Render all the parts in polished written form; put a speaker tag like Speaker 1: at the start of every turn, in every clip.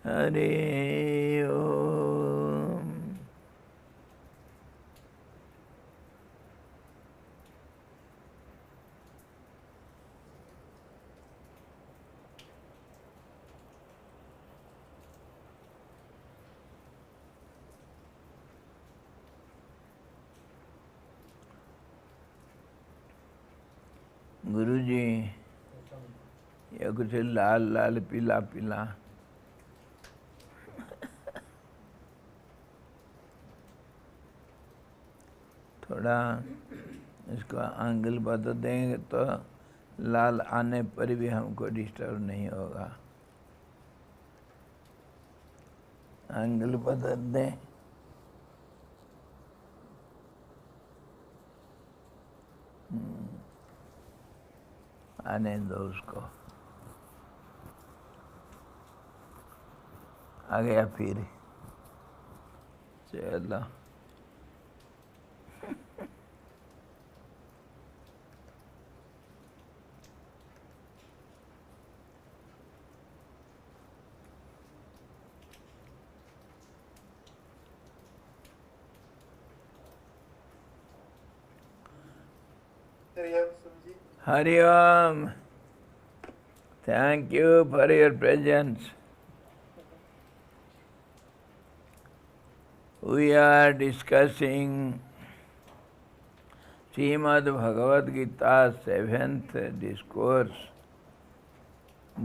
Speaker 1: Hare Om. गुरु जी, ये कुछ लाल लाल पीला पीला थोड़ा इसको एंगल बदल देंगे तो लाल आने पर भी हमको डिस्टर्ब नहीं होगा। एंगल बदल दें। आने दो उसको। आ गया फिर। चलो। Hari Om. Thank you for your presence. We are discussing Srimad Bhagavad Gita 7th discourse,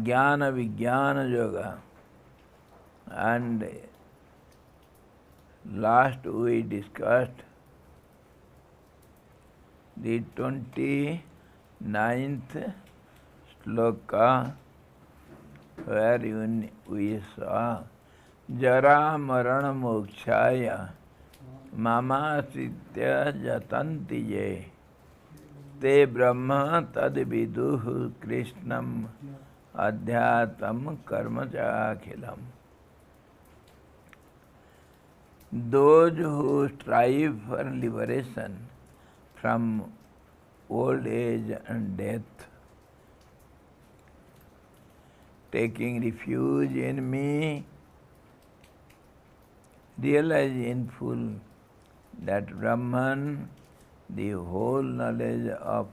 Speaker 1: Jnana Vijnana Yoga. And last we discussed the 29th sloka, where we saw Jara Marana Mokshaya Mama Sitya Jatanti Ye Te Brahma Tad Viduhu Krishnam Adhyatam Karma Akhilam. Those who strive for liberation from old age and death, taking refuge in me, realize in full that Brahman, the whole knowledge of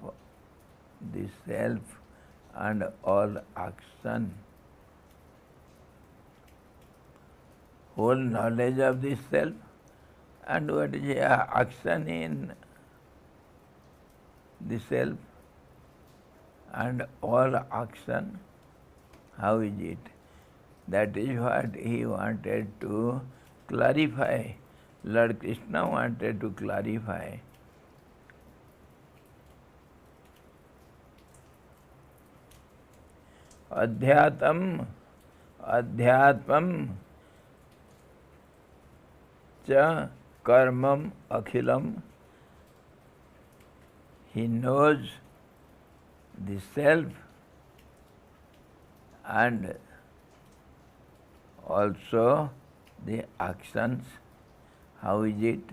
Speaker 1: the self and all action, whole knowledge of the self and what is action in the self and all action, how is it? That is what he wanted to clarify. Lord Krishna wanted to clarify. Adhyatam cha karmam akhilam. He knows the self and also the actions. How is it?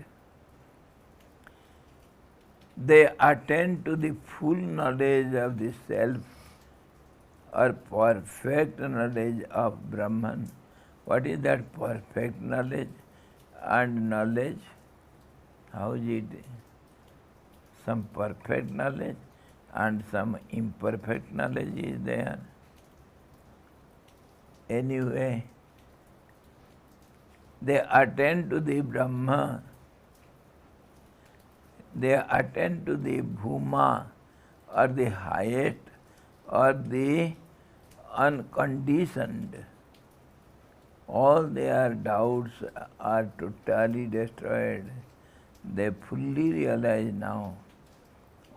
Speaker 1: They attend to the full knowledge of the self or perfect knowledge of Brahman. What is that perfect knowledge and knowledge? How is it? Some perfect knowledge and some imperfect knowledge is there. Anyway, they attend to the Brahma, they attend to the Bhuma or the highest or the unconditioned. All their doubts are totally destroyed. They fully realize now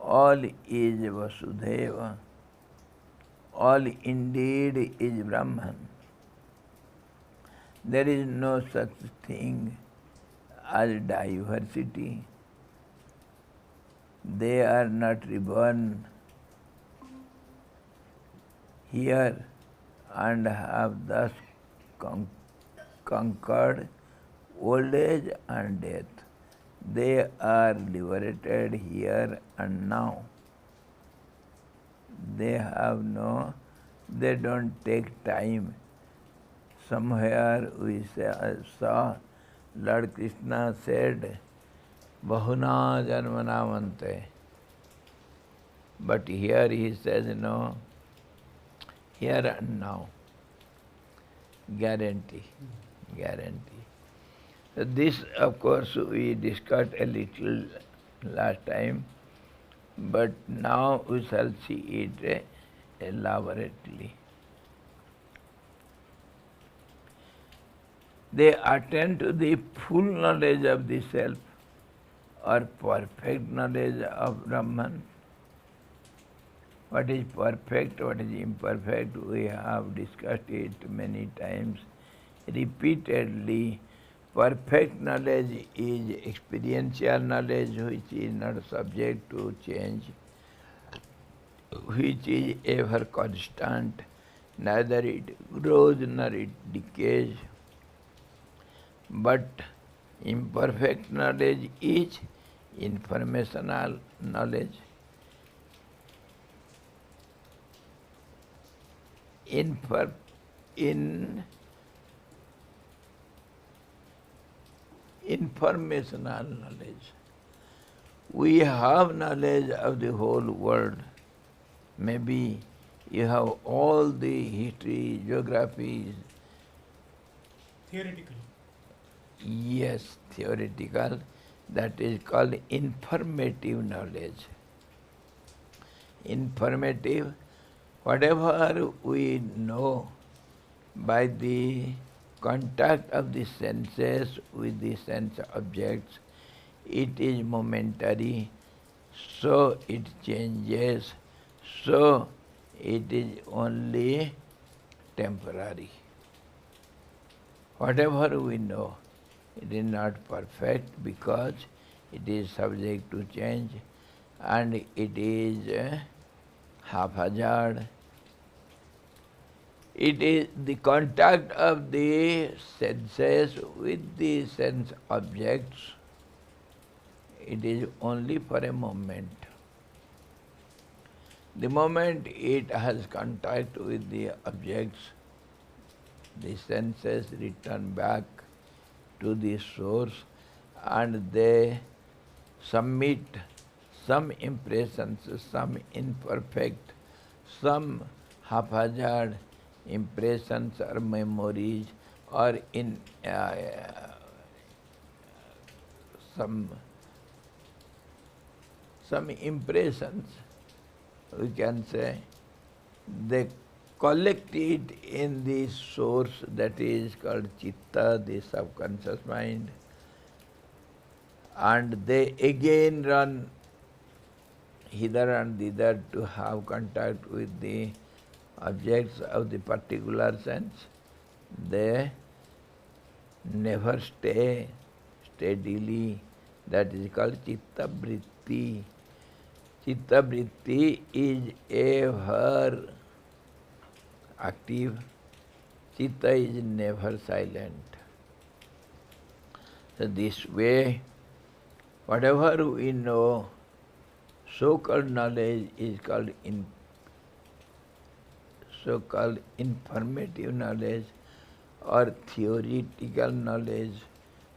Speaker 1: all is Vasudeva, all indeed is Brahman. There is no such thing as diversity. They are not reborn here and have thus conquered old age and death. They are liberated here and now. They don't take time. somewhere we saw Lord Krishna said, Bahuna Janmanamante. But here he says, no, here and now. Guarantee. Guarantee. So this, of course, we discussed a little last time, but now we shall see it elaborately. They attain to the full knowledge of the self or perfect knowledge of Brahman. What is perfect, what is imperfect, we have discussed it many times. Repeatedly, perfect knowledge is experiential knowledge which is not subject to change, which is ever constant, neither it grows nor it decays. But imperfect knowledge is informational knowledge. Informational knowledge. We have knowledge of the whole world. Maybe you have all the history, geography.
Speaker 2: Theoretically.
Speaker 1: Yes, theoretical. That is called informative knowledge. Informative. Whatever we know by the contact of the senses with the sense objects, it is momentary, so it changes, so it is only temporary. Whatever we know, it is not perfect because it is subject to change and it is haphazard. It is the contact of the senses with the sense objects. It is only for a moment. The moment it has contact with the objects, the senses return back to the source and they submit some impressions, some imperfect, some haphazard impressions or memories or in some impressions, we can say, they collect it in the source that is called chitta, the subconscious mind, and they again run hither and thither to have contact with the objects of the particular sense. They never stay steadily. That is called chitta vritti. Chitta vritti is ever active. Chitta is never silent. So this way, whatever we know, so-called knowledge is called so-called informative knowledge or theoretical knowledge,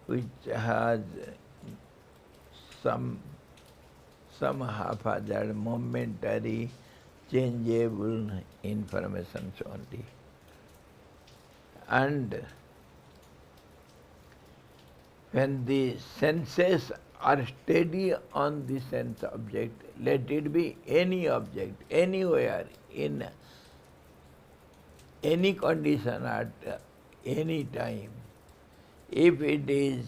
Speaker 1: which has some haphazard, momentary, changeable information only. And when the senses are steady on the sense object, let it be any object, anywhere, in any condition at any time, if it is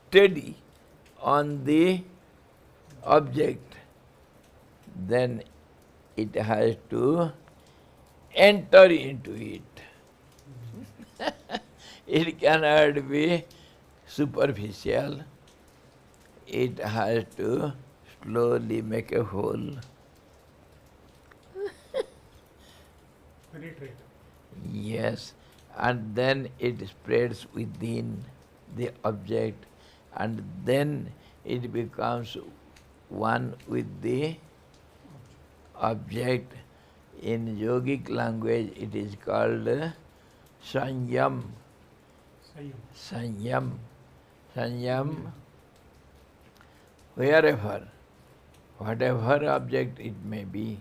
Speaker 1: steady on the object, then it has to enter into it. It cannot be superficial. It has to slowly make a hole.
Speaker 2: Penetrate.
Speaker 1: Yes, and then it spreads within the object, and then it becomes one with the object. In yogic language, it is called Sanyam. Sanyam. Sanyam. Wherever, whatever object it may be,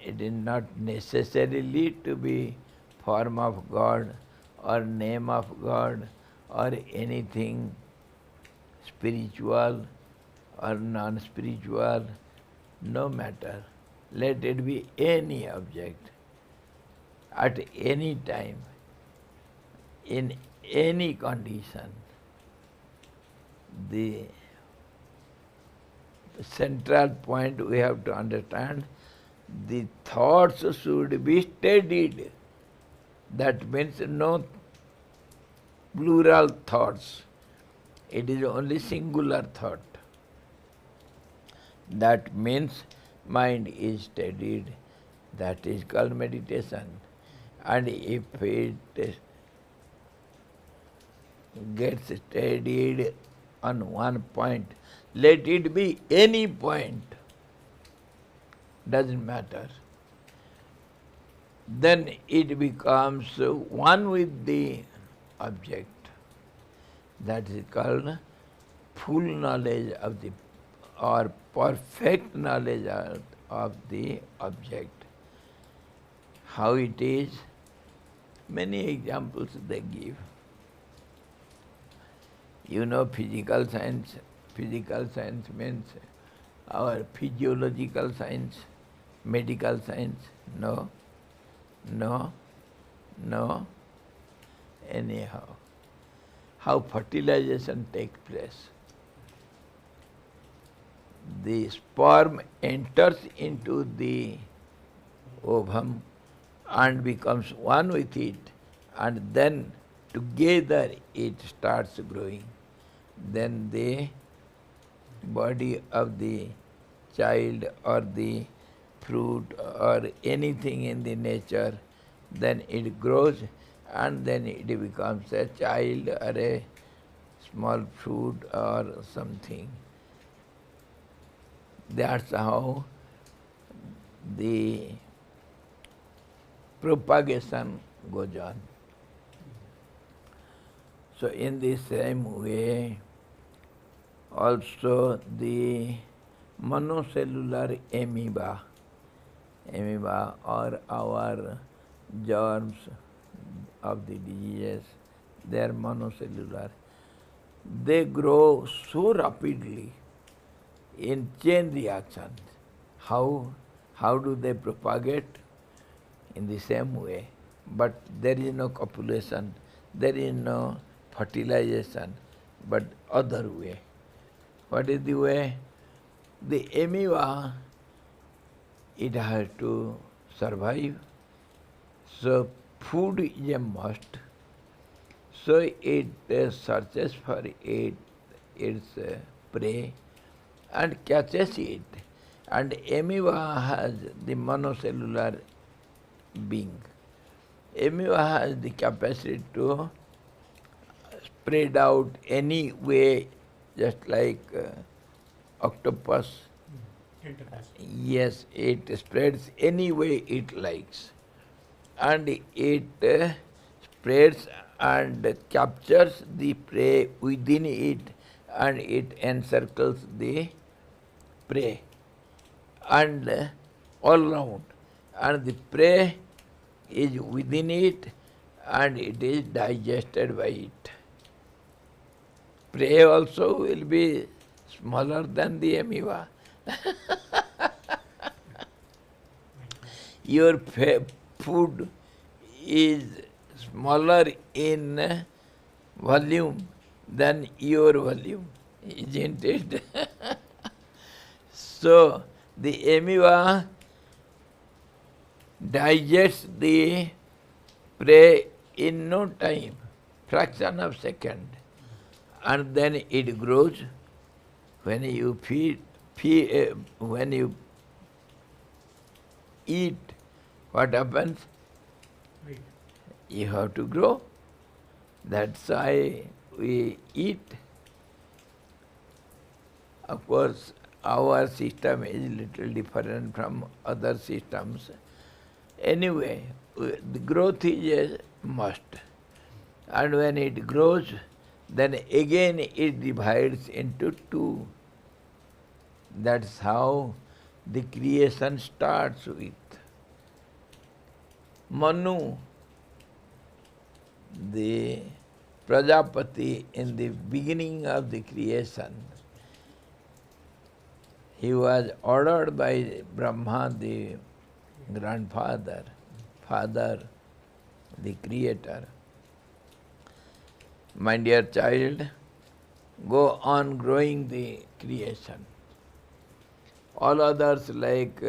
Speaker 1: it is not necessarily to be form of God or name of God or anything spiritual or non-spiritual, no matter. Let it be any object, at any time, in any condition. The central point we have to understand, the thoughts should be steadied. That means no plural thoughts. It is only singular thought. That means mind is steadied. That is called meditation. And if it gets steadied on one point, let it be any point, doesn't matter. Then it becomes one with the object. That is called full knowledge of the, or perfect knowledge of the object. How it is, many examples they give. You know physical science. Physical science means our physiological science, medical science. No, no, no. Anyhow, how fertilization takes place. The sperm enters into the ovum and becomes one with it, and then together it starts growing. Then the body of the child or the fruit or anything in the nature, then it grows and then it becomes a child or a small fruit or something. That's how the propagation goes on. So in the same way, also the monocellular amoeba or our germs of the diseases, they are monocellular. They grow so rapidly in chain reactions. How do they propagate? In the same way. But there is no copulation, there is no fertilization, but other way. What is the way? The amoeba, it has to survive, so food is a must. So it searches for its prey and catches it. And amoeba has the monocellular being. Amoeba has the capacity to spread out any way, just like octopus. Yes, it spreads any way it likes. And it spreads and captures the prey within it, and it encircles the prey and all round. And the prey is within it and it is digested by it. Prey also will be smaller than the amoeba. Your food is smaller in volume than your volume, isn't it? So the amoeba digests the prey in no time, fraction of second, and then it grows. When you when you eat, what happens? You have to grow. That's why we eat. Of course, our system is little different from other systems. Anyway, the growth is a must. And when it grows, then again it divides into two. That's how the creation starts with. Manu, the Prajapati, in the beginning of the creation, he was ordered by Brahma, the grandfather, father, the creator. My dear child, go on growing the creation. All others like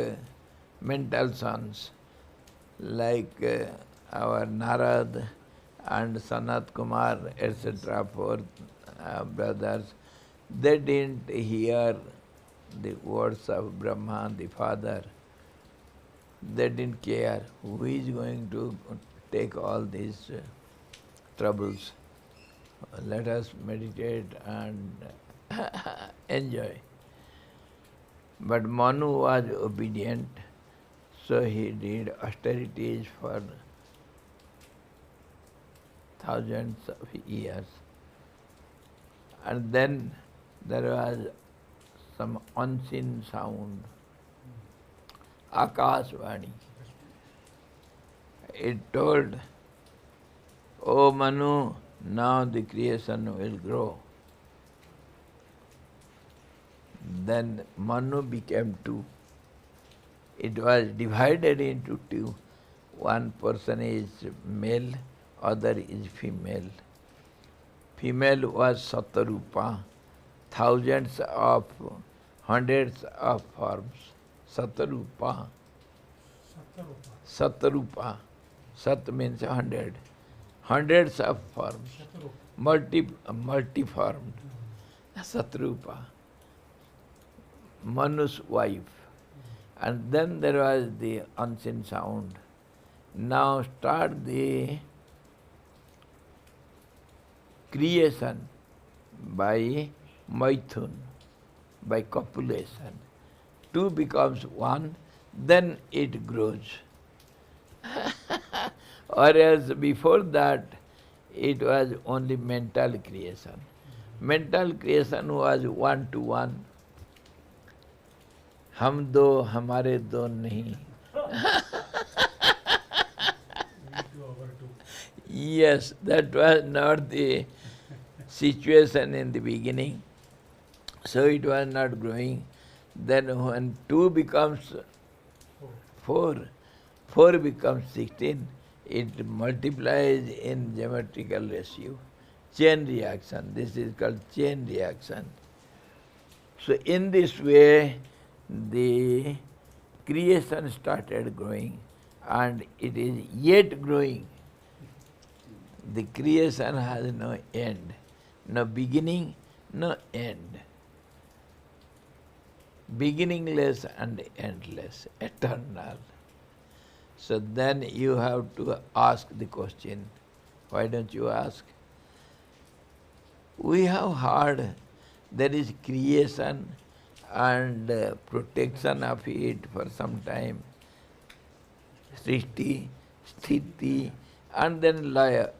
Speaker 1: mental sons, like our Narad and Sanat Kumar, etc., four brothers, they didn't hear the words of Brahma, the father. They didn't care who is going to take all these troubles. Let us meditate and enjoy. But Manu was obedient, so he did austerities for thousands of years. And then there was some unseen sound, Akashvani. It told, "O Manu, now the creation will grow." Then Manu became two. It was divided into two. One person is male, other is female. Female was Satarupa, thousands of, hundreds of forms. Satarupa. Satarupa. Sat means 100. Hundreds of forms. Multiformed. Satrupa. Manu's wife. And then there was the unseen sound. Now start the creation by Maithun, by copulation. Two becomes one, then it grows. Or else before that, it was only mental creation. Mental creation was one to one. हम दो हमारे दो नहीं. Yes, that was not the situation in the beginning. So it was not growing. Then when 2 becomes 4, 4 becomes 16, it multiplies in geometrical ratio. Chain reaction. This is called chain reaction. So in this way, the creation started growing, and it is yet growing. The creation has no end, no beginning, no end. Beginningless and endless, eternal. So then you have to ask the question. Why don't you ask? We have heard there is creation and protection of it for some time. Srishti, Sthiti, and then laya.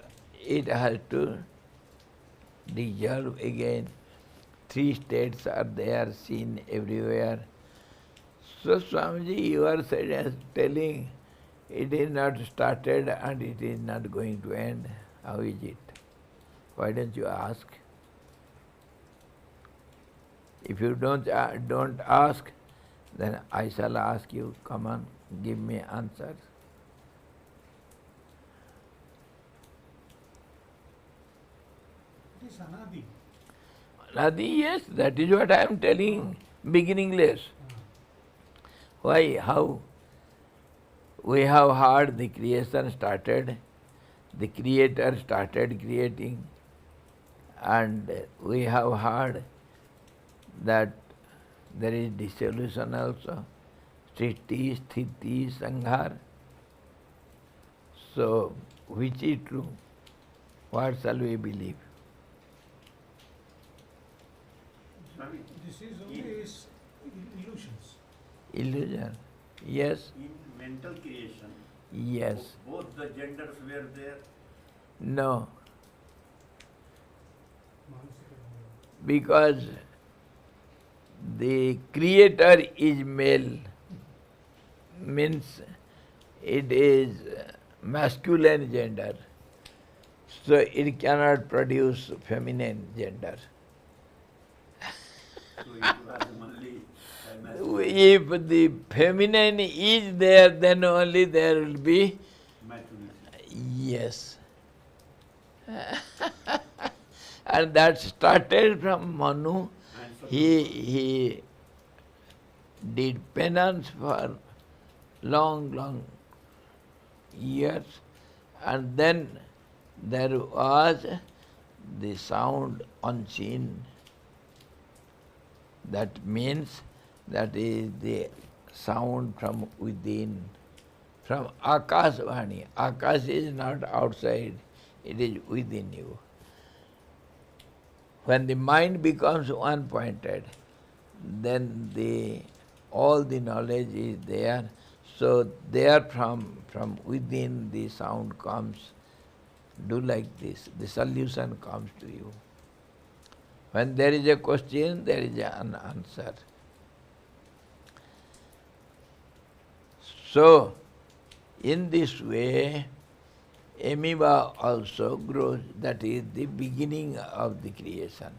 Speaker 1: It has to dissolve again. 3 states are there, seen everywhere. So Swamiji, you are telling it is not started and it is not going to end. How is it? Why don't you ask? If you don't ask, then I shall ask you, come on, give me answers.
Speaker 2: It is Anadi.
Speaker 1: Anadi, yes, that is what I am telling, beginningless. Why? How? We have heard the creation started, the Creator started creating, and we have heard that there is dissolution also, Srishti, Sthiti, Sanghar. So, which is true? What shall we believe?
Speaker 2: This is only illusions.
Speaker 1: Illusion. Yes.
Speaker 3: In mental creation,
Speaker 1: Yes.
Speaker 2: Both the genders were there.
Speaker 1: No. Because the creator is male, means it is masculine gender, so it cannot produce feminine gender.
Speaker 2: So it was only
Speaker 1: If the feminine is there, then only there will be
Speaker 2: maturity.
Speaker 1: yes. And that started from Manu. He did penance for long years, and then there was the sound unseen. That means that is the sound from within, from Akashvani. Akash is not outside, it is within you. When the mind becomes one-pointed, then all the knowledge is there. So there from within the sound comes. Do like this, the solution comes to you. When there is a question, there is an answer. So, in this way, amoeba also grows. That is the beginning of the creation.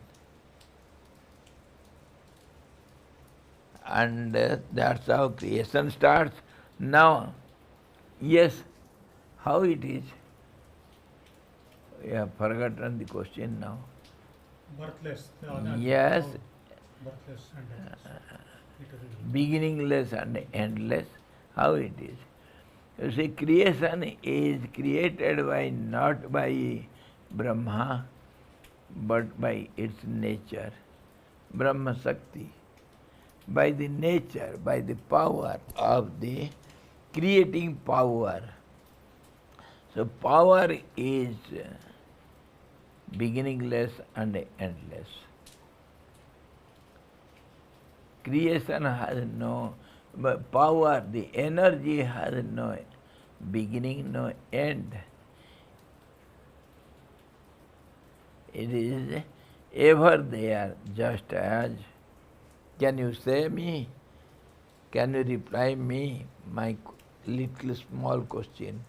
Speaker 1: And that's how creation starts. Now, yes, how it is? We have forgotten the question now.
Speaker 3: Birthless.
Speaker 1: Yes.
Speaker 3: Birthless and endless.
Speaker 1: Beginningless and endless. How it is? You see, creation is created not by Brahma, but by its nature, Brahma Shakti. By the nature, by the power of the creating power. So power is beginningless and endless. Creation has no power, the energy has no beginning, no end. It is ever there, just as. Can you say me? Can you reply me my little small question?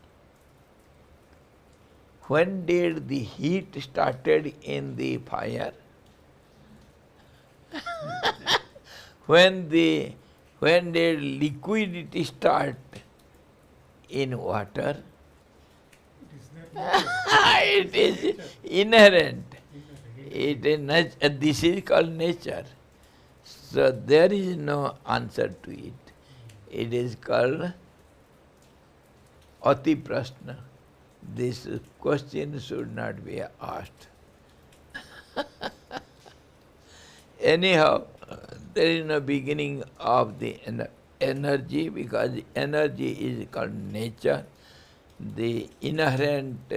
Speaker 1: When did the heat started in the fire? When did liquidity start in water? It is inherent. It is this is called nature. So there is no answer to it. It is called Ati Prashna. This question should not be asked. Anyhow, there is no beginning of the energy, because energy is called nature. The inherent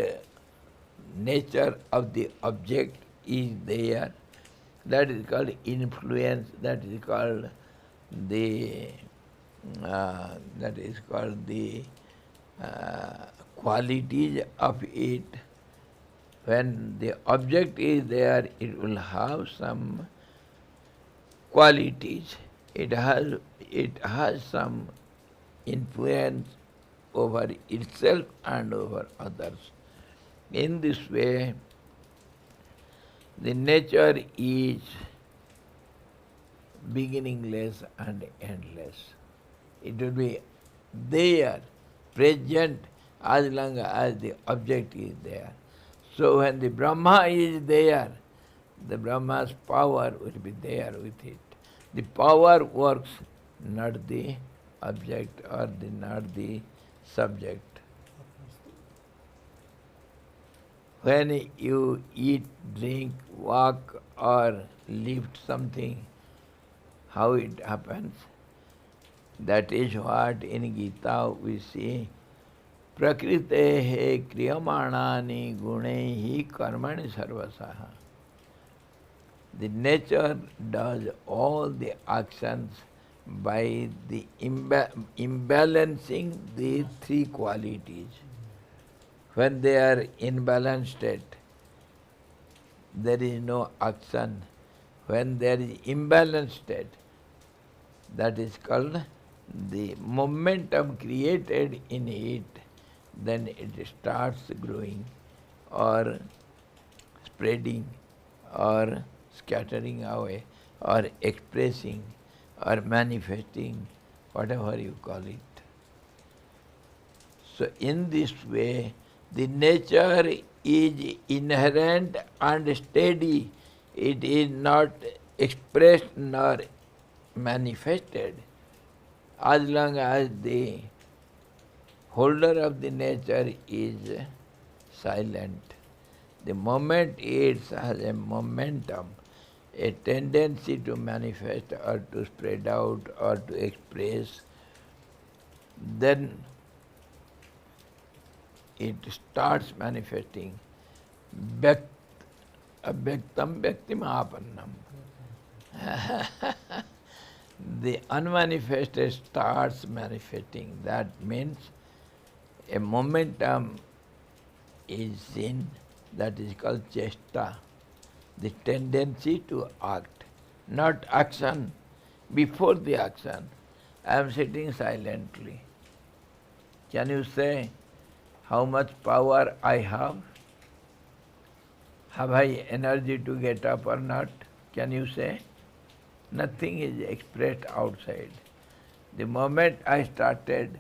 Speaker 1: nature of the object is there. That is called influence. That is called the qualities of it. When the object is there, it will have some qualities. It has some influence over itself and over others. In this way, the nature is beginningless and endless. It will be there, present, as long as the object is there. So when the Brahma is there, the Brahma's power will be there with it. The power works, not the object or not the subject. When you eat, drink, walk or lift something, how it happens? That is what in Gita we see. Prakritehe kriyamanani gunehi karmani sarvasaha. The nature does all the actions by the imbalancing the three qualities. When they are in balanced state, there is no action. When there is imbalanced state, that is called the momentum created in it, then it starts growing or spreading or scattering away or expressing or manifesting, whatever you call it. So in this way, the nature is inherent and steady. It is not expressed nor manifested. As long as the holder of the nature is silent, the moment it has a momentum, a tendency to manifest or to spread out or to express, then it starts manifesting. Avyaktam vyaktimapannam. The unmanifested starts manifesting. That means a momentum is seen, that is called chesta, the tendency to act, not action. Before the action, I am sitting silently. Can you say how much power I have? Have I energy to get up or not? Can you say? Nothing is expressed outside. The moment I started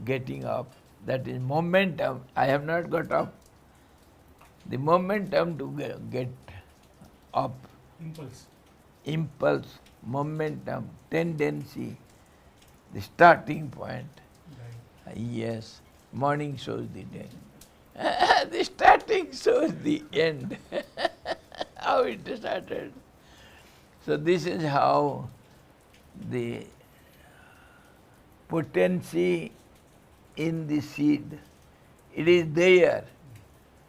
Speaker 1: getting up, that is momentum. I have not got up. The momentum to get up, impulse, momentum, tendency, the starting point.
Speaker 3: Right.
Speaker 1: Yes, morning shows the day. The starting shows the end. How it started. So this is how the potency in the seed, it is there,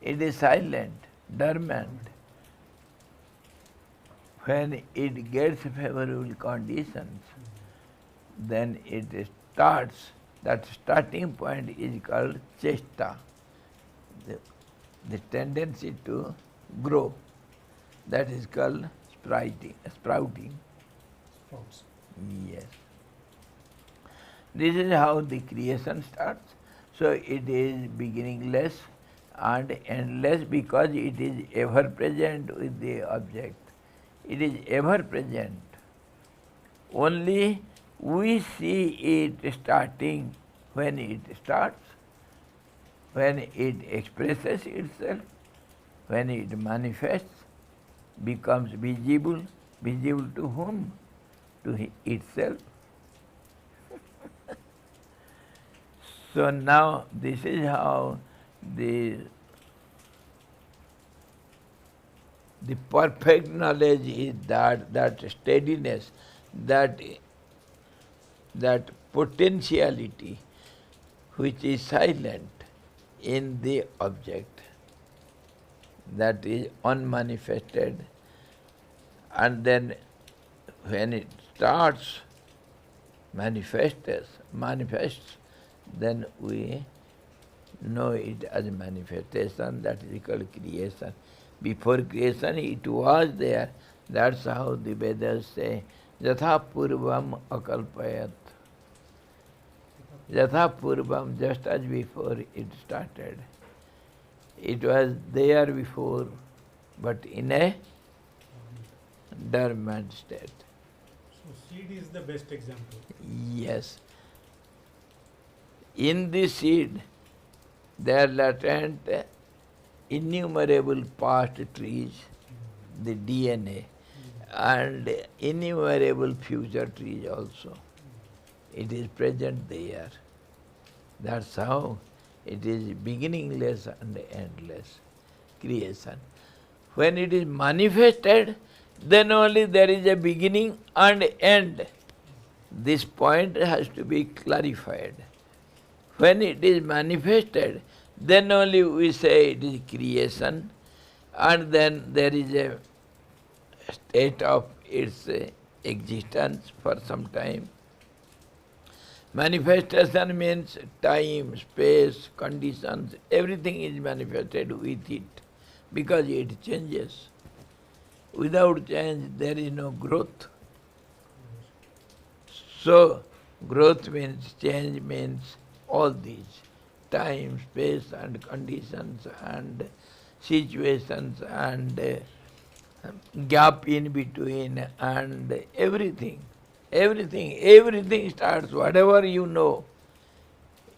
Speaker 1: it is silent, dormant. When it gets favorable conditions, then it starts. That starting point is called chesta, the tendency to grow. That is called sprouting.
Speaker 3: Sprouts.
Speaker 1: Yes. This is how the creation starts. So it is beginningless and endless because it is ever present with the object. It is ever present. Only we see it starting when it starts, when it expresses itself, when it manifests, becomes visible. Visible to whom? To itself. So now this is how the perfect knowledge is that steadiness, that potentiality which is silent in the object, that is unmanifested, and then when it starts manifests, then we know it as manifestation, that is called creation. Before creation it was there. That's how the Vedas say, Yatha Purvam Akalpayat. Yatha Purvam, just as before it started. It was there before, but in a dormant state.
Speaker 3: So seed is the best example.
Speaker 1: Yes. In the seed, there are latent innumerable past trees, the DNA, and innumerable future trees also. It is present there. That's how it is beginningless and endless creation. When it is manifested, then only there is a beginning and end. This point has to be clarified. When it is manifested, then only we say it is creation, and then there is a state of its existence for some time. Manifestation means time, space, conditions, everything is manifested with it because it changes. Without change, there is no growth. So, growth means, change means all these time, space, and conditions, and situations, and gap in between, and everything. Everything starts, whatever you know,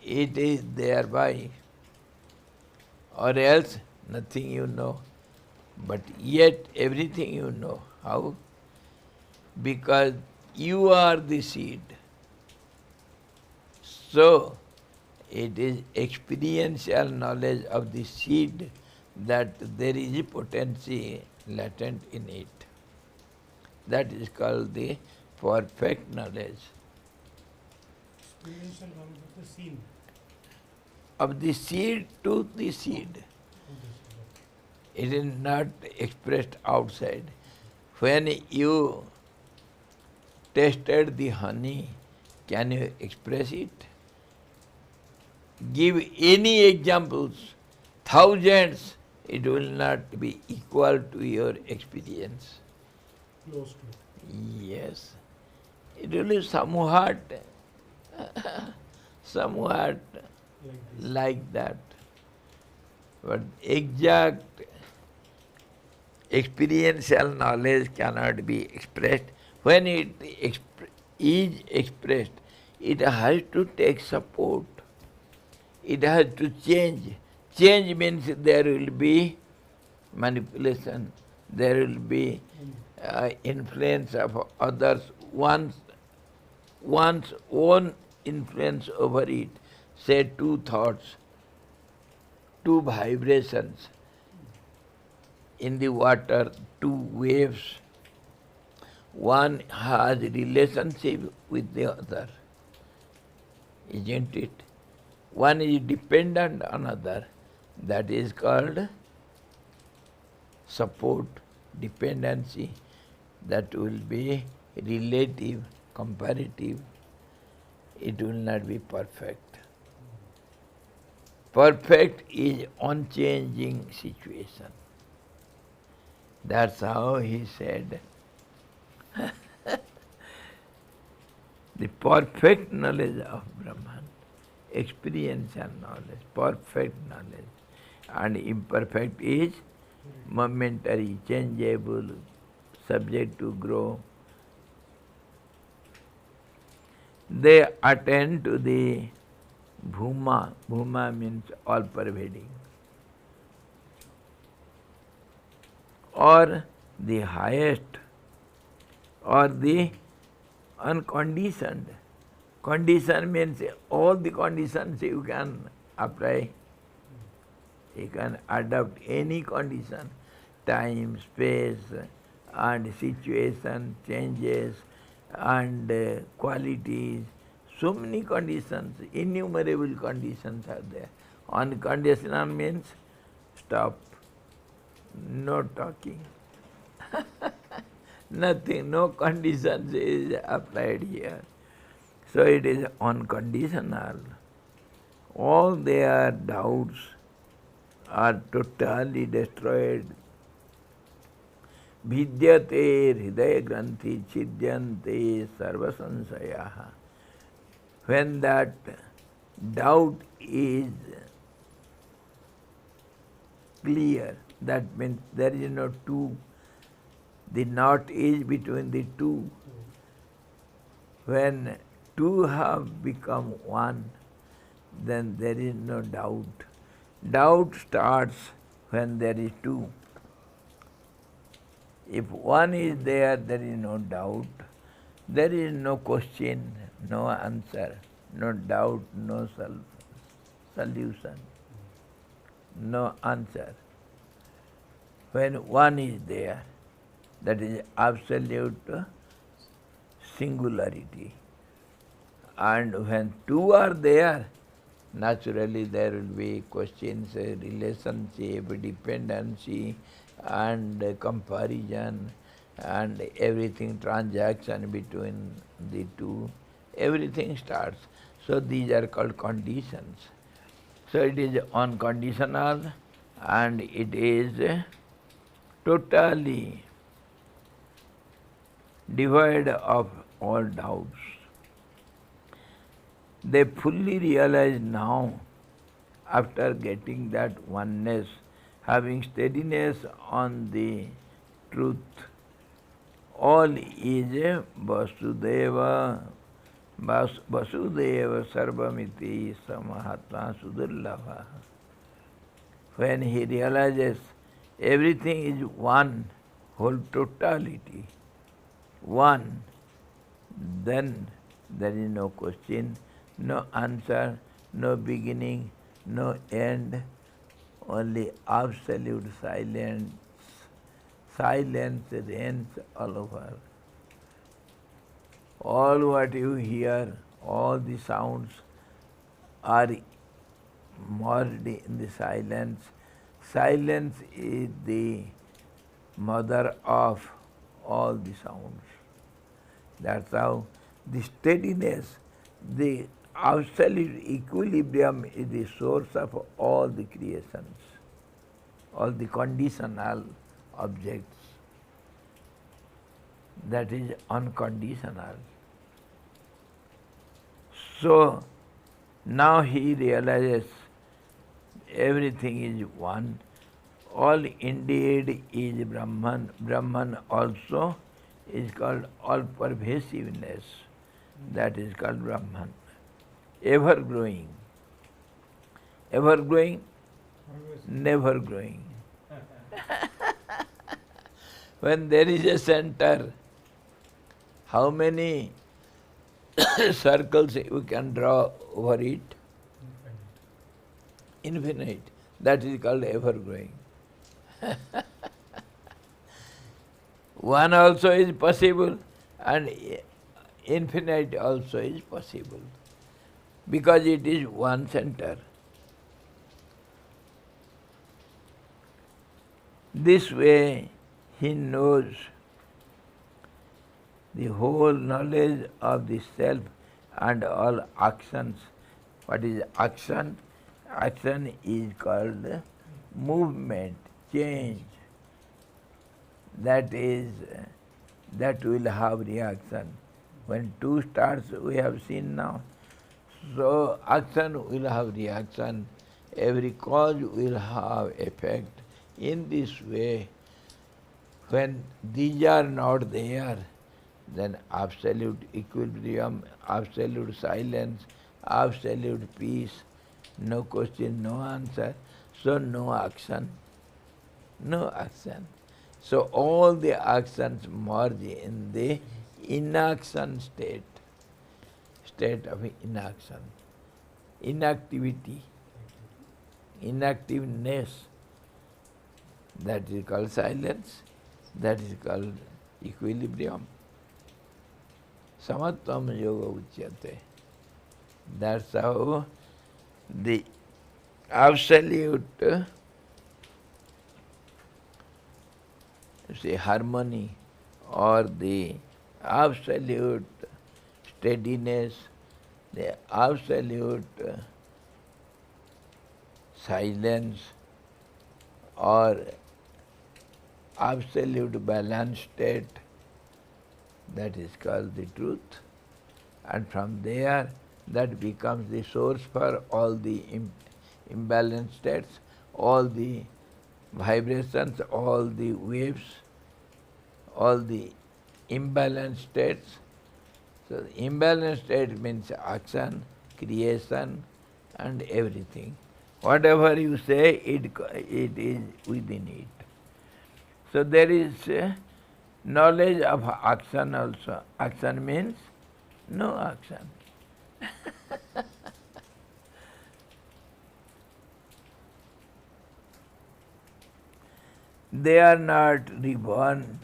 Speaker 1: it is thereby, or else nothing you know. But yet everything you know. How? Because you are the seed. So, it is experiential knowledge of the seed that there is a potency latent in it. That is called the perfect knowledge.
Speaker 3: Experiential knowledge of the scene.
Speaker 1: Of the seed to the seed. It is not expressed outside. When you tasted the honey, can you express it? Give any examples, thousands, it will not be equal to your experience.
Speaker 3: Close to it.
Speaker 1: Yes. It will be somewhat
Speaker 3: Like this.
Speaker 1: like that. But exact experiential knowledge cannot be expressed. When it is expressed, it has to take support. It has to change. Change means there will be manipulation, there will be influence of others, one's own influence over it. Say two thoughts, two vibrations in the water, two waves. One has relationship with the other, isn't it? One is dependent on other. That is called support, dependency. That will be relative, comparative. It will not be perfect. Perfect is unchanging situation. That's how he said, the perfect knowledge of Brahman, experiential knowledge, perfect knowledge, and imperfect is momentary, changeable, subject to grow. They attend to the bhuma. Bhuma means all pervading. Or the highest, or the unconditioned. Condition means all the conditions you can apply. You can adopt any condition, time, space, and situation, changes, and qualities. So many conditions, innumerable conditions are there. Unconditional means stop, no talking. Nothing, no conditions is applied here. So it is unconditional. All their doubts are totally destroyed. Vidyate hridaya granthi chidyante sarva sansayaha. When that doubt is clear, that means there is no two. The knot is between the two. When two have become one, then there is no doubt. Doubt starts when there is two. If one is there, there is no doubt. There is no question, no answer, no doubt, no solution, no answer. When one is there, that is absolute singularity. And when two are there, naturally there will be questions, relationship, dependency, and comparison, and everything, transaction between the two, everything starts. So these are called conditions. So it is unconditional and it is totally devoid of all doubts. They fully realize now, after getting that oneness, having steadiness on the truth, all is Vasudeva, Vasudeva Sarvamiti Samahatma Sudurlabha. When he realizes everything is one, whole totality, one, then there is no question, no answer, no beginning, no end, only absolute silence. Silence reigns all over. All what you hear, all the sounds are merged in the silence. Silence is the mother of all the sounds. That's how the steadiness, the absolute equilibrium is the source of all the creations, all the conditional objects. That is unconditional. So now he realizes everything is one. All indeed is Brahman. Brahman also is called all-pervasiveness. That is called Brahman. Ever-growing. Ever-growing, never-growing. When there is a center, how many circles you can draw over it? Infinite. That is called ever-growing. One also is possible and infinite also is possible because it is one center. This way he knows the whole knowledge of the self and all actions. What is action? Action is called movement, change. That will have reaction. When two starts, we have seen now. So action will have reaction. Every cause will have effect. In this way, when these are not there, then absolute equilibrium, absolute silence, absolute peace, no question, no answer, so no action, no action. So all the actions merge in the inaction state, state of inaction, inactivity, inactiveness. That is called silence, that is called equilibrium. Samatvam yoga uchyate. That's how the absolute harmony or the absolute steadiness, the absolute silence or absolute balanced state, that is called the truth. And from there, that becomes the source for all the imbalanced states, all the vibrations, all the waves, all the imbalanced states. So the imbalanced state means action, creation and everything. Whatever you say, it is within it. So there is knowledge of action also. Action means no action. They are not reborn.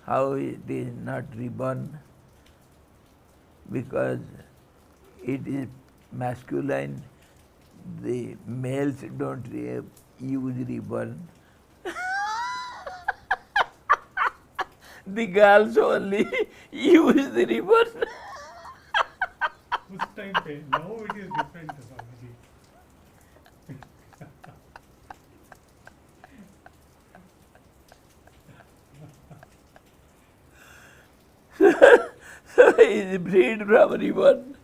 Speaker 1: How it is not reborn? Because it is masculine, the males don't use ribbon. The girls only use the ribbon.
Speaker 3: Whose time pe? Now it is different, Swamiji.
Speaker 1: So he is freed from ribbon.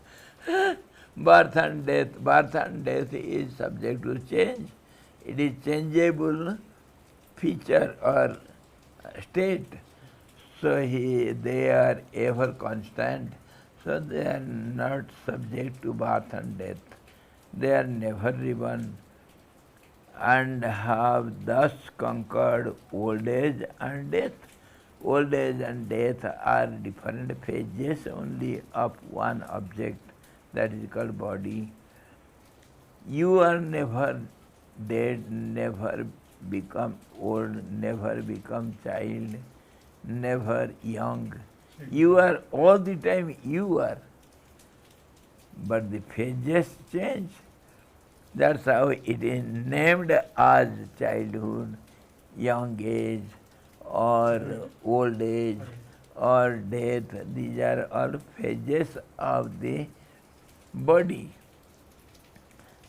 Speaker 1: Birth and death. Birth and death is subject to change. It is changeable feature or state. So they are ever constant. So they are not subject to birth and death. They are never reborn and have thus conquered old age and death. Old age and death are different phases only of one object, that is called body. You are never dead, never become old, never become child, never young. You are all the time you are. But the phases change. That's how it is named as childhood, young age, or old age, or death. These are all phases of the body.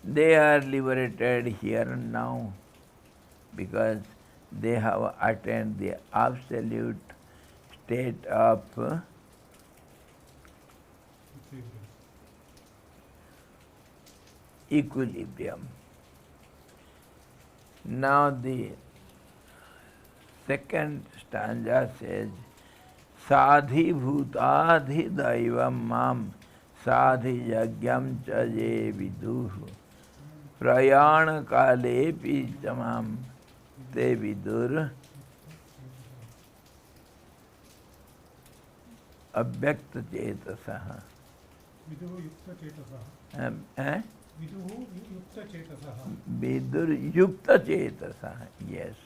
Speaker 1: They are liberated here and now because they have attained the absolute state of equilibrium. Now the second stanza says, Sadhi bhutadhi daivam mam sadhi yagyam cha ye viduhu prayana kale pi tamam te vidur avyakta chetasaha.
Speaker 3: Viduhu yukta chetasaha. Viduhu yukta chetasaha.
Speaker 1: Vidur yukta chetasaha, yes.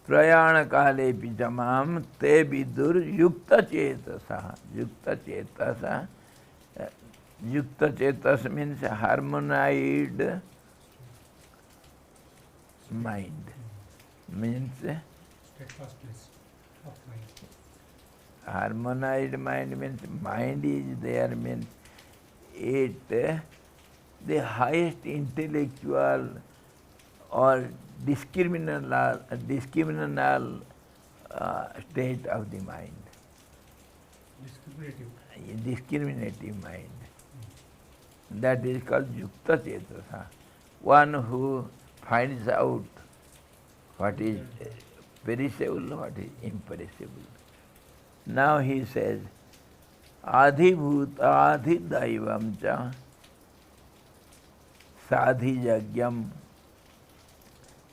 Speaker 1: Prayana kale pijamam te vidur yukta chetasaha. Yukta chetasaha. Yukta chetas means harmonized mind. Means
Speaker 3: Steadfastness of mind.
Speaker 1: harmonized mind is there, means it the highest intellectual or discriminational state of the mind. Discriminative mind. That is called yukta chetasa. One who finds out what is perishable, what is imperishable. Now he says, Adhi bhuta adhi daivam cha sadhi yagyam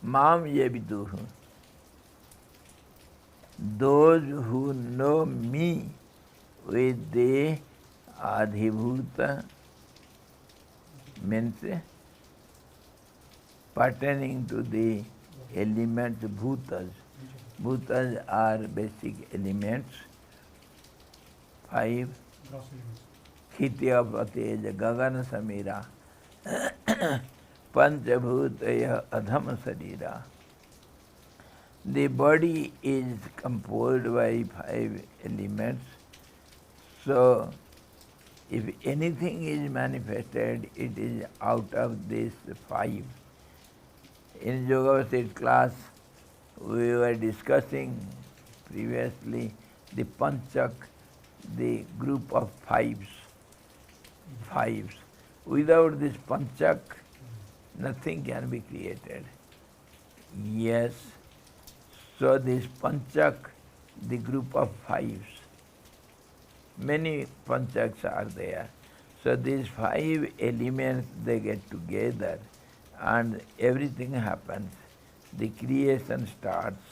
Speaker 1: mam ye viduhu. Those who know me with the adhibhuta, means pertaining to the elements bhutas. Bhutas are basic elements. 5. Khitya prateja gagana samira panchabhutaya adham sarira. The body is composed by 5 elements. So, if anything is manifested, it is out of these 5. In Yoga Vasishtha class, we were discussing previously the Panchak, the group of fives. Without this Panchak, nothing can be created. Yes, so this Panchak, the group of fives, many Panchaks are there. So these 5 elements, they get together and everything happens. The creation starts.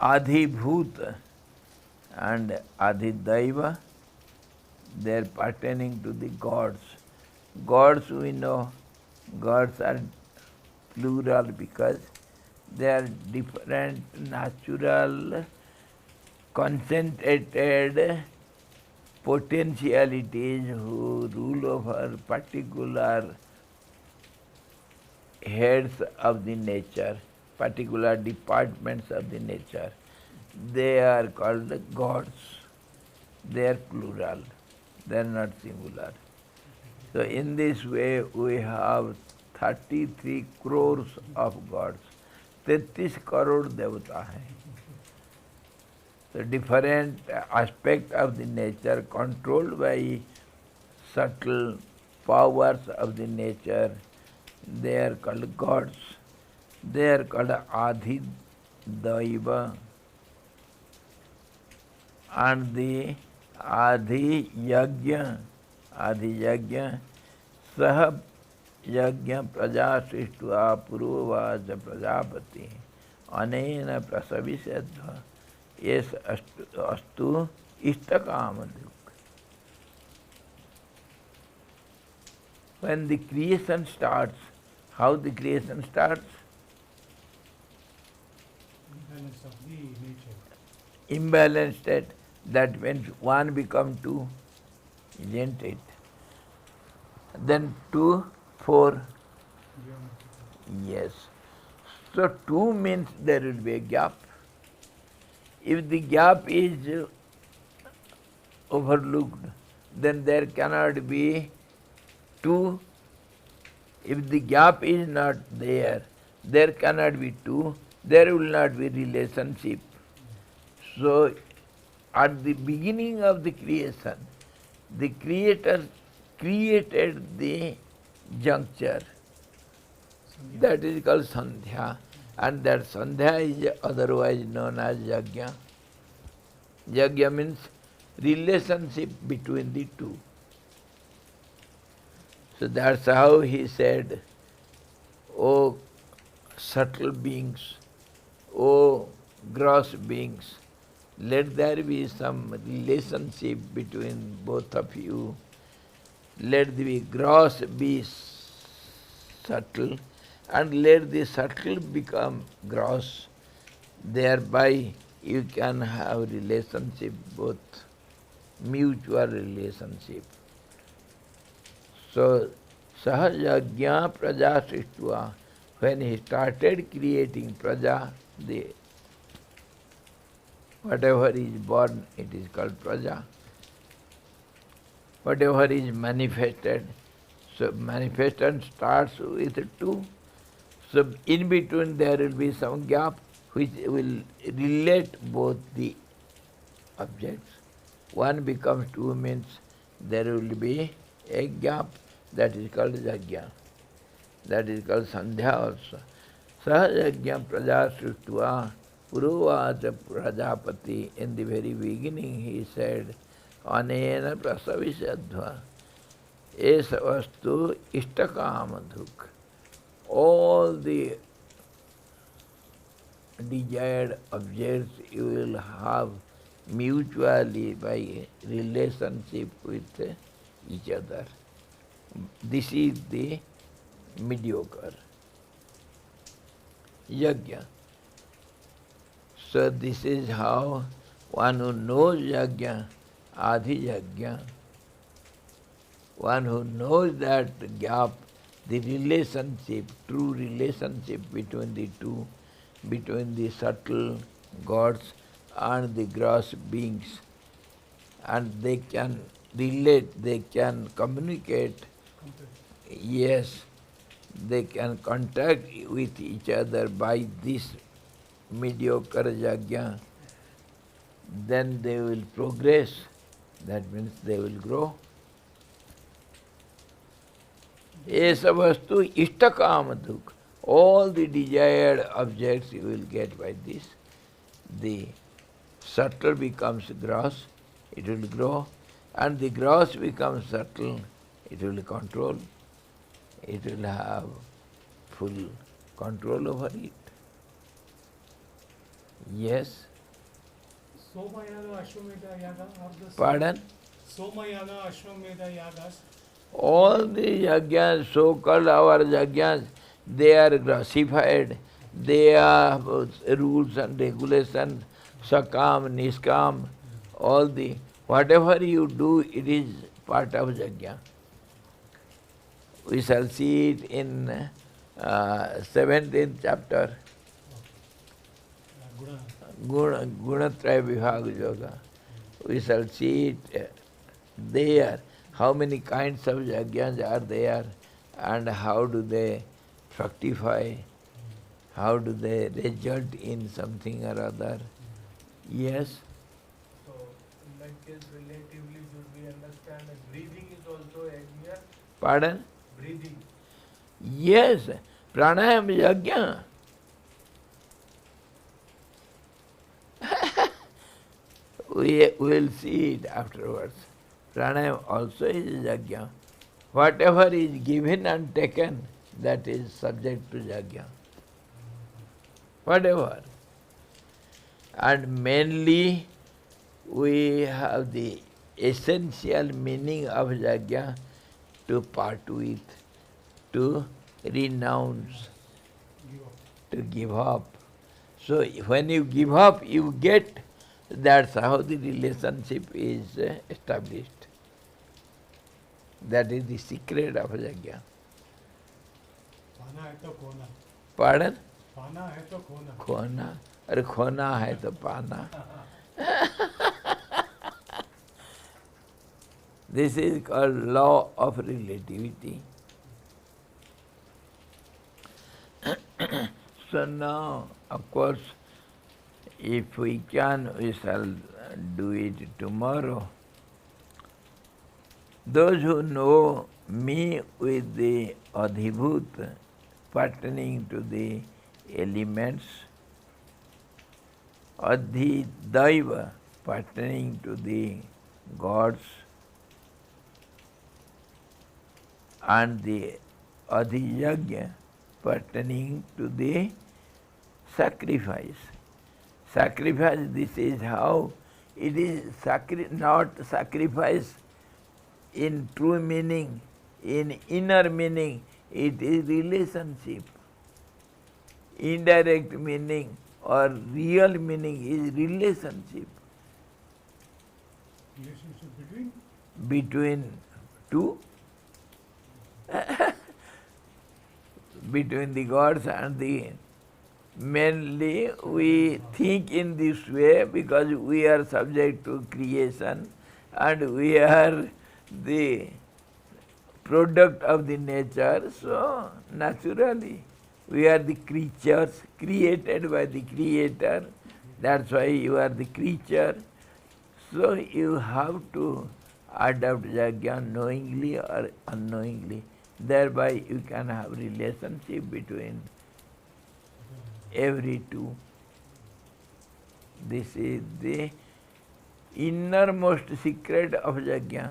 Speaker 1: Adhibhuta and Adhidaiva, they are pertaining to the gods. Gods, we know, gods are plural because they are different natural concentrated potentialities who rule over particular heads of the nature, particular departments of the nature. They are called the gods. They are plural. They are not singular. So in this way we have 33 crores of gods. 33 crore devata hai. So different aspect of the nature controlled by subtle powers of the nature, they are called gods. They are called Adi Daiva and the Adi Yajna. Adi Yajna Sah Yajna Praja Srishtva Puruvāja Prajapati Anena Prasavisadva Yes Astu Ishtakamaduk. When the creation starts, how the creation starts?
Speaker 3: Imbalance of the nature.
Speaker 1: Imbalanced state. That means one becomes two, isn't it? Then 2, 4. Yes. So 2 means there will be a gap. If the gap is overlooked, then there cannot be 2. If the gap is not there, there cannot be 2. There will not be relationship. So, at the beginning of the creation, the Creator created the juncture. That is called Sandhya. And that Sandhya is otherwise known as Yajna. Yajna means relationship between the two. So that's how he said, O subtle beings, O gross beings, let there be some relationship between both of you. Let the gross be subtle, and let the subtle become gross. Thereby you can have relationship, both mutual relationship. So, Sahajagya Praja Srishtva, when he started creating Praja, whatever is born, it is called Praja. Whatever is manifested, so manifestation starts with 2. So in between there will be some gap which will relate both the objects. 1 becomes 2 means there will be a gap, that is called Yajna. That is called Sandhya also. Sahajagya Praja Srishtva Puruvāja Prajapati. In the very beginning he said, Anena Prasavisadva Esa Vastu Ishtakamadhuk. All the desired objects you will have mutually by relationship with each other. This is the mediocre Yajna. So this is how one who knows Yajna, Adi Yajna, one who knows that gap, the relationship, true relationship between the two, between the subtle gods and the gross beings, and they can relate, they can communicate. Yes, they can contact with each other by this mediocre Yajna. Then they will progress. That means they will grow. Esa vastu ishtakamadhuk. All the desired objects you will get by this. The subtle becomes gross, it will grow, and the gross becomes subtle, it will control. It will have full control over it. Yes.
Speaker 3: Somayaga, Ashwamedha Yaga are the
Speaker 1: Pardon?
Speaker 3: Somayaga, Ashwamedha Yagas.
Speaker 1: All the yajnas, so-called our yajnas, they are grossified. They have rules and regulations, sakam, niskam, all the Whatever you do, it is part of yajna. We shall see it in 17th chapter, Gunatraya Vibhaga Yoga. We shall see it there, how many kinds of yajnas are there and how do they fructify, how do they result in something or other. Yes?
Speaker 4: So, in that case, relatively, should we understand that breathing is also yajna?
Speaker 1: Pardon?
Speaker 4: Breathing.
Speaker 1: Yes, pranayam is yajna. We will see it afterwards. Pranayam also is yajna. Whatever is given and taken, that is subject to yajna. Whatever. And mainly we have the essential meaning of yajna to part with, to renounce, to give up. So when you give up, you get. That's how the relationship is established. That is the secret of yajna.
Speaker 3: पाना है तो खोना,
Speaker 1: Pardon?
Speaker 3: पाना है तो खोना.
Speaker 1: खोना, अरे खोना है तो पाना. This is called law of relativity. So now, of course, if we can, we shall do it tomorrow. Those who know me with the adhibhut pertaining to the elements, adhidaiva pertaining to the gods, and the adhiyajna pertaining to the sacrifice. Sacrifice, this is how it is not sacrifice in true meaning, in inner meaning, it is relationship. Indirect meaning or real meaning is relationship
Speaker 3: Relationship
Speaker 1: between two, between the gods and the. Mainly we think in this way because we are subject to creation and we are the product of the nature, so naturally we are the creatures created by the Creator. That's why you are the creature. So you have to adopt yajna knowingly or unknowingly. Thereby you can have relationship between every two. This is the innermost secret of yajna.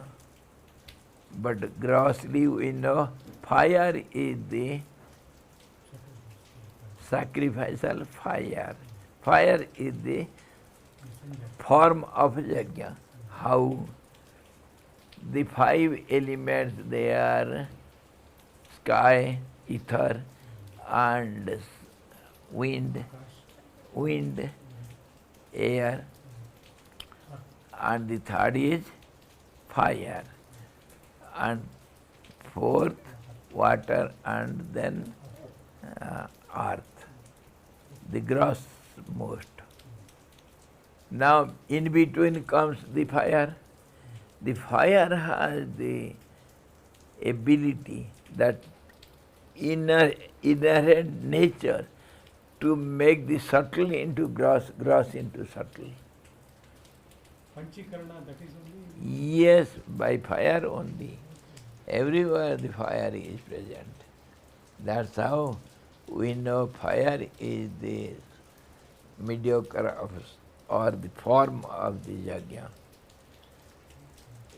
Speaker 1: But grossly we know fire is the sacrificial fire. Fire is the form of yajna. How the five elements, they are sky, ether, and wind, air, and the third is fire, and fourth water, and then earth, the gross most. Now in between comes the fire. The fire has the ability, that inherent nature, to make the subtle into gross, gross into subtle.
Speaker 3: Panchikarana, that is only.
Speaker 1: Yes, by fire only. Everywhere the fire is present. That's how we know fire is the mediocre of, or the form of the yajna.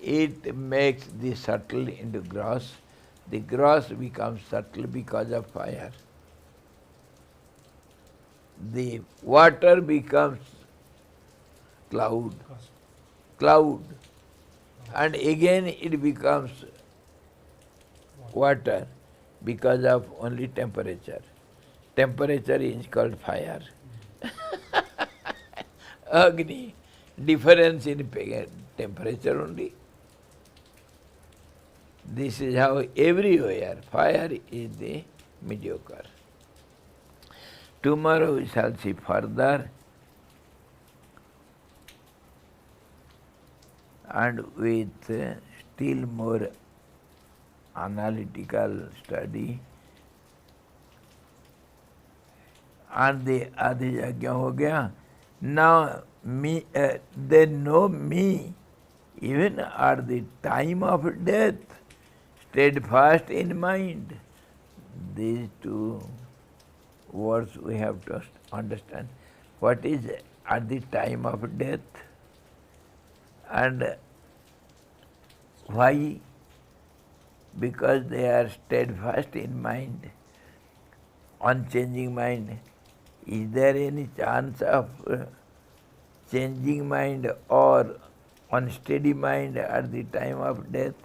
Speaker 1: It makes the subtle into gross. The gross becomes subtle because of fire. The water becomes cloud, and again it becomes water because of only temperature. Temperature is called fire. Agni, difference in temperature only. This is how everywhere fire is the mediocre. Tomorrow we shall see further and with still more analytical study. And the Adi Yajna ho gaya. Now me, they know me even at the time of death, steadfast in mind. These two words we have to understand. What is at the time of death and why? Because they are steadfast in mind, unchanging mind. Is there any chance of changing mind or unsteady mind at the time of death?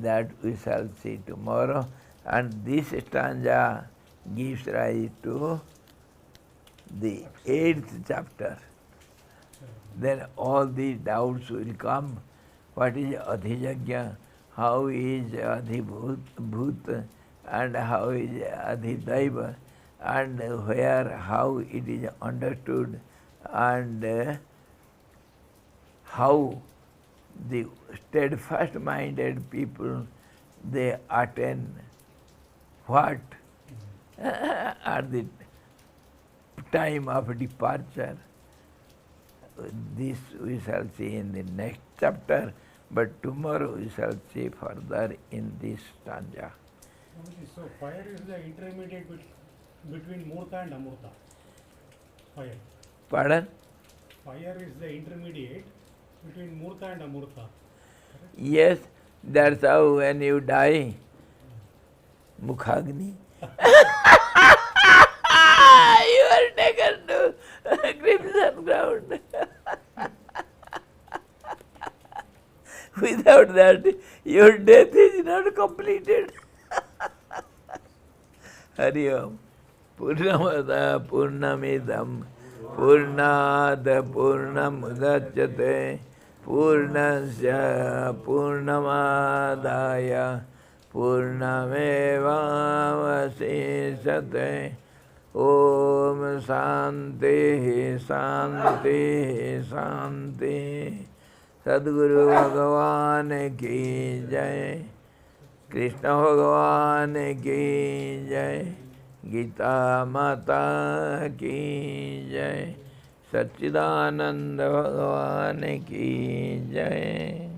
Speaker 1: That we shall see tomorrow. And this stanza gives rise to the 8th chapter. Then all these doubts will come. What is Adhijagya? How is Adhibhut? And how is Adhidaiva? And where, how it is understood, and how the steadfast-minded people, they attain what? At the time of departure. This we shall see in the next chapter, but tomorrow we shall see further in this stanza.
Speaker 3: So fire is the intermediate between Murta and Amurta. Fire.
Speaker 1: Pardon?
Speaker 3: Fire is the intermediate between Murta and Amurta. Correct?
Speaker 1: Yes, that's how when you die, Mukhagni. You are taken to crimson ground. Without that, your death is not completed. Hari Om. Purnamada Purnamidam Purnada Purnamudachyate Purnasya Purnamadaya Purnamevavasisate Om Santi Santi Santi Sadguru Bhagavan ki jai Krishna Bhagavan ki jai Gita Mata ki jai Satchidananda Bhagavan ki jai